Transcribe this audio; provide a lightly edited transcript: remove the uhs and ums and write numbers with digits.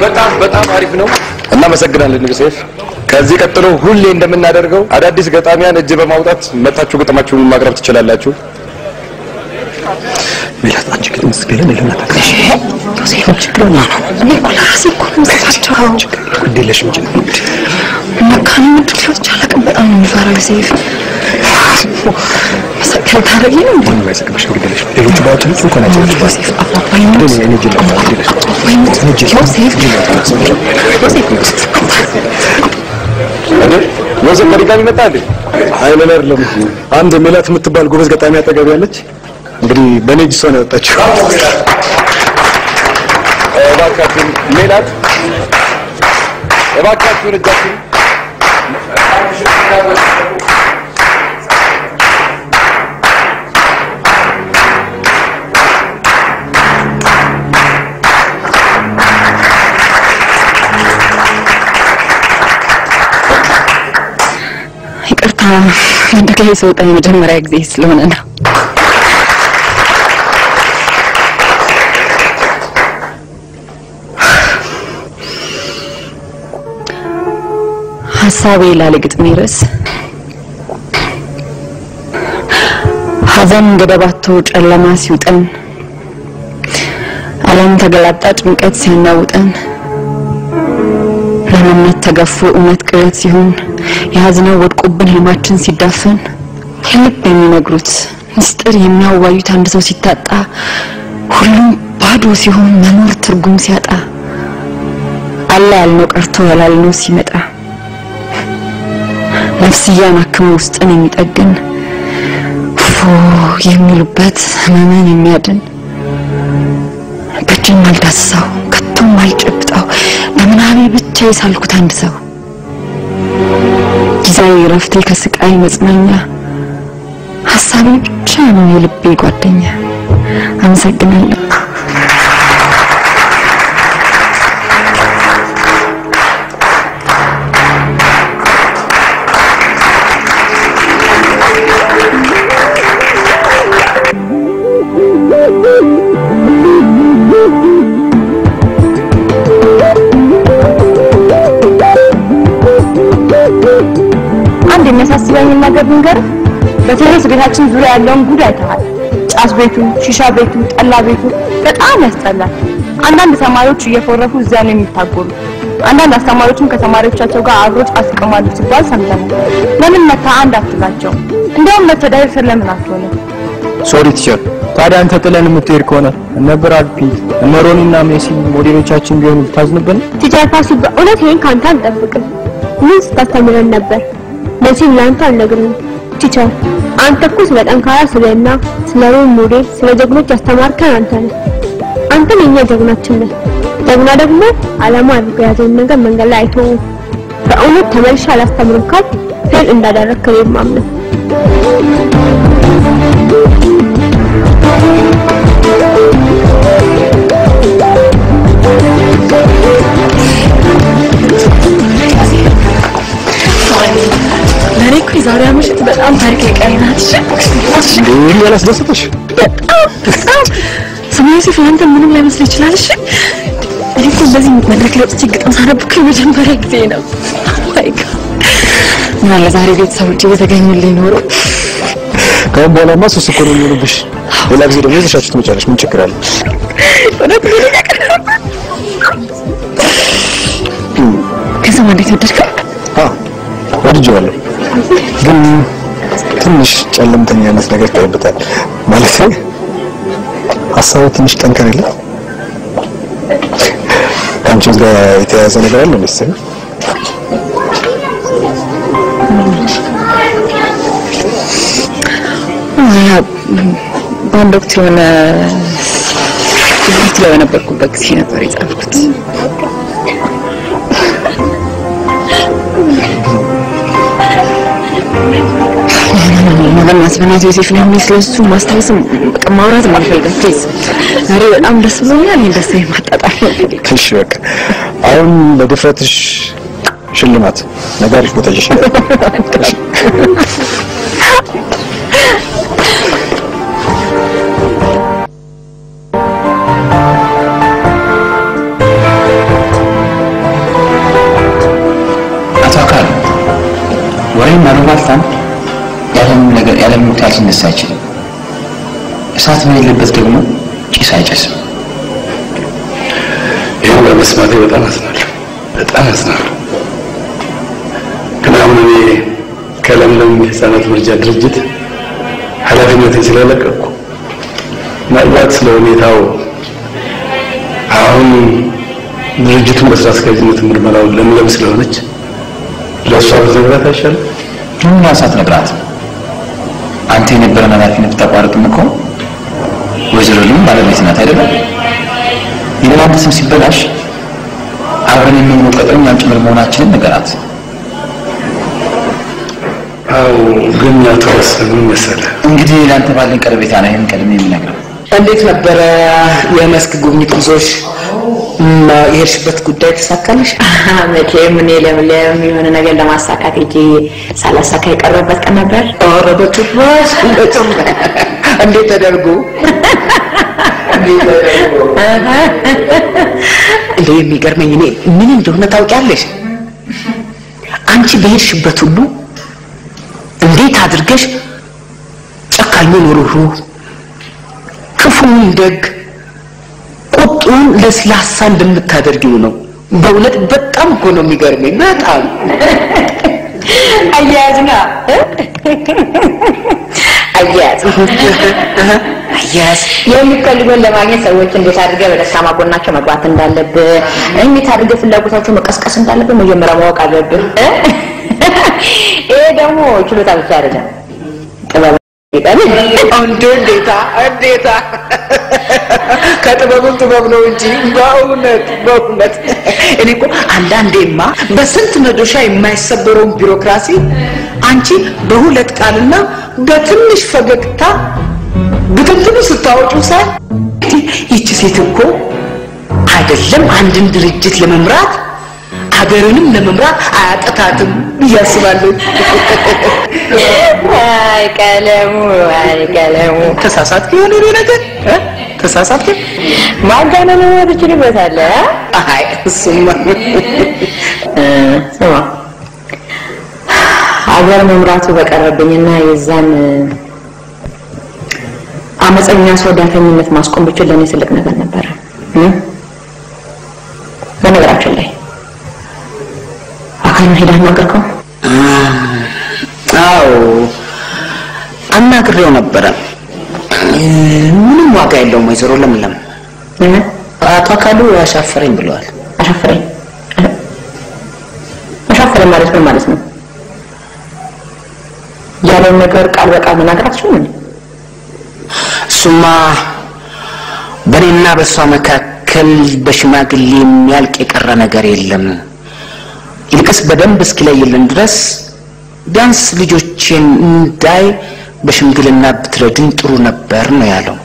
በጣም አሪፍ ነው እናመሰግናለን ንጉሴፍ ከዚህ ቀጥሎ ሁሌ እንደምናደርገው አዳዲስ ገጣሚያን እጅ በማውጣት መታችሁ ገጠማችሁን ማቅረብ ትችላላችሁ ቢላስ አንቺ ግን መስገለን ለናታሽ ቶሴፍ ችግር ነው ኒኮላስ ኮንሰፕቻው ግዴለሽ እንጂ መካን ምትሉት ቻላቀም በጣም የሚፈራው ሴፍ ሰከን ታረጊ ነው እንዴ ምን ማይሰከሽ ግዴለሽ ሌሎቹ ባጭን ጽፎ ናቸው ቶሴፍ አባባይ ነው እኔ ጅላ ግዴለሽ ቶሴፍ ወዘ ከሪጋሚ መጣ እንዴ አይለና አይደለም አንድ ሜላት የምትባል ጎበዝ ገጣሚ አጠገብ ያለች እንግዲህ በኔጅ ሰው ነው ያጣችው እባካችሁ ሜላት እባካችሁ እጃችሁ ይቅርታ እንደከይ ሰውጣ የመጀመሪያ ጊዜ ስለሆነ ነው ሐሳቤ ላለግጥም ይረስ ሐዘን ገደባቶ ጨለማ ሲውጠን ዓለም ተገላጣ ጭንቀት ሲያናውጠን ለምነት ተገፉ እውነት ቅረት ሲሆን ያዝነው ወድቆብን ህልማችን ሲዳፈን ከልብ የሚነግሩት ምስጢር የሚያዋዩት አንድ ሰው ሲታጣ ሁሉም ባዶ ሲሆን መኖር ትርጉም ሲያጣ አላ ያልነው ቀርቶ ያላልነው ሲመጣ ነፍስያን አክሞ ውስጥን የሚጠግን የሚሉበት ህመምን የሚያድን በእጅም አልዳስሰው ከቶም አልጨብጠው ለምናቤ ብቻ የሳልኩት አንድ ሰው ጊዜያዊ ረፍቴ ከስቃይ መጽናኛ ሐሳቤ ብቻ ነው የልቤ ጓደኛ አመሰግናለሁ የሚያሳስበኝ ነገር ብንገር በተለይ ቤታችን ዙሪያ ያለውን ጉድ አይተሃል ጫስ ቤቱ ሺሻ ቤቱ ጠላ ቤቱ በጣም ያስጠላል አንዳንድ ተማሪዎች እየፎረፉ እዛ ነው የሚታጎሉ አንዳንድ አስተማሪዎችም ከተማሪዎቻቸው ጋር አብሮ ጫስ ይቀማሉ ሲባል ሰምተናል ለምን መታ አንድ አትላቸው እንደውም መተዳደር ስለምን አትሆነ ሶሪ ቲቸር ታዲያ አንተ ጥለን የምትሄድ ከሆነ እነ ብራድ ፒት እነ ሮኒና ሜሲ ሞዴሎቻችን ቢሆኑ ታዝንብን ቲቸር ፋሱ በእውነት ይሄን ካንተ አንጠብቅም ምን ስታስተምረን ነበር ለዚህ ላንተ አልነግርም ቲቸር አንተ እኮ ስለ ጠንካራ ስለና ስለ ሮል ሞዴል ስለ ጀግኖች ያስተማርከን አንተ ነህ አንተ የኛ ጀግናችን ነህ ጀግና ደግሞ ዓላማ አድርጎ ያዘውን ነገር መንገድ ላይ አይቶ በእውነት ተመልሼ አላስተምርም ካል ፌል እንዳደረከው የማምነው ለኔኩ ዛሬ ምሽት በጣም ታሪክ የቀረናት እንዴ ያላስደሰተሽ በጣም ሰማይ ሲፈንተ ምንም ላይ መስል ይችላል እሺ እኮ እንደዚህ መድረክ ላይ ወጥቼ ግጥም ሳነብኩ የመጀመሪያ ጊዜ ነው ላይክ ምን ለዛሬ ቤተሰቦቼ በተገኙልኝ ኖሮ ከአሁን በኋላማ ሱስ እኮ ነው የሚሆንብሽ ሌላ ጊዜ ደግሞ ይዘሻችሁ ትመጫለሽ ምን ችግር አለ ከሰማ እንዴት ወደድከው ወድጄዋለሁ ግን ትንሽ ጨለምተኛነት ነገር ታይበታል ማለት ሐሳቡ ትንሽ ጠንከር ይላል አንቺ ጋር የተያዘ ነገር አለ መሰለኝ በአንድ ወቅት የሆነ ትምህርት ላይ ነበርኩበት ጊዜ ነበር የጻፍኩት በእናት ዮሴፍ ነው የሚስለሱ ማስተዋወስም በቃ ማውራት ማልፈልገው ፕሊዝ ዛሬ በጣም ደስ ብሎኛል ደስ የማጣጣም እሺ በቃ አሁን ለድፍረትሽ ሽልማት ነጋሪፍ ቦታ ይሽላል ሊነሳ አይችልም። እሳት በሌለበት ደግሞ ጭስ አይጨስም። ይሄን በመስማቴ በጣም አዝናለሁ። ግን አሁን እኔ ከለምለም የህፃናት መርጃ ድርጅት ኃላፊነትን ስለለቀቅኩ ምናልባት ስለ ሁኔታው አሁን ድርጅቱን በስራ አስኪያጅነት ምርመራውን ለምለም ስለሆነች ለእሷ ብትነግራት አይሻልም? ምን ሳትነግራት አንተ የነበረን ኃላፊነት ተቋርጥም እኮ ወይዘሮ ለም ባለቤት ናት አይደለም? የእናንተ ስም ሲበላሽ አብረን የምንኖር ቀጥረኛም ጭምር መሆናችንን ንገራት። አዎ ግን አቶ ወሰኑ መሰለህ እንግዲህ ለአንተ ባለን ቀረቤታ ነው ይሄን ቀድሜ የምነግረው። እንዴት ነበረ የመስክ ጉብኝት ጉዞሽ? የሄድሽበት ጉዳይ ተሳካልሽ? መቼም እኔ ለምለም የሆነ ነገር ለማሳካት እጂ ሳላሳካ የቀረበት ቀን ነበር። ኧረ በጭራሽ እንዴት ተደርጎ እንዴ የሚገርመኝ እኔ ምን እንደሆነ ታውቂያለሽ? አንቺ በሄድሽበት ሁሉ እንዴት አድርገሽ ጨካኙን ሩህሩህ፣ ክፉን ደግ፣ ቁጡን ለስላሳ እንደምታደርጊው ነው። በእውነት በጣም እኮ ነው የሚገርመኝ። በጣም አያዝና አያዝ የሚፈልጉን ለማግኘት ሰዎች እንዴት አድርገህ በደካማ ጎናቸው መግባት እንዳለብህ፣ እንዴት አድርገህ ፍላጎታቸው መቀስቀስ እንዳለብህ መጀመሪያ ማወቅ አለብህ። ይሄ ደግሞ ችሎታ ብቻ አይደለም፣ ጥበብ ይጠብቅ። እንዴታ ከጥበቡም ጥበብ ነው እንጂ በእውነት እኔ እኮ አንዳንዴማ በስንት መዶሻ የማይሰበረውን ቢሮክራሲ አንቺ በሁለት ቃልና በትንሽ ፈገግታ ብትንትኑ ስታወጪው ሳይ ይቺ ሴት እኮ አይደለም አንድን ድርጅት ለመምራት ሀገርንም ለመምራት አያጠታትም እያስባለሁ። አይ ቀለሙ ተሳሳትክ የሆነ ነገር ተሳሳትክ ማጋነን ነው ትችልበታለህ። አይ እሱማ ስማ ሀገር መምራቱ በቀረብኝና የዛን አመፀኛ ሰውዳተኝነት ማስቆም ብቻ ለኔ ትልቅ ነገር ነበር። በነገራችን ላይ አካል ሄዳ አናገርከው? አዎ አናግሬው ነበረ። ምንም ዋጋ የለውም ወይዘሮ ለምለም። አቶ አካሉ አሻፈረኝ ብለዋል። አሻፈረኝ ማለት ምን ማለት ነው? ያለው ነገር ቃል በቃል መናገር አትችልም? እሱማ በእኔና በሷ መካከል በሽማግሌ የሚያልቅ የቀረ ነገር የለም። ይልቅስ በደንብ እስኪለይልን ድረስ ቢያንስ ልጆቼን እንዳይ በሽምግልና ብትረድኝ ጥሩ ነበር ነው ያለው።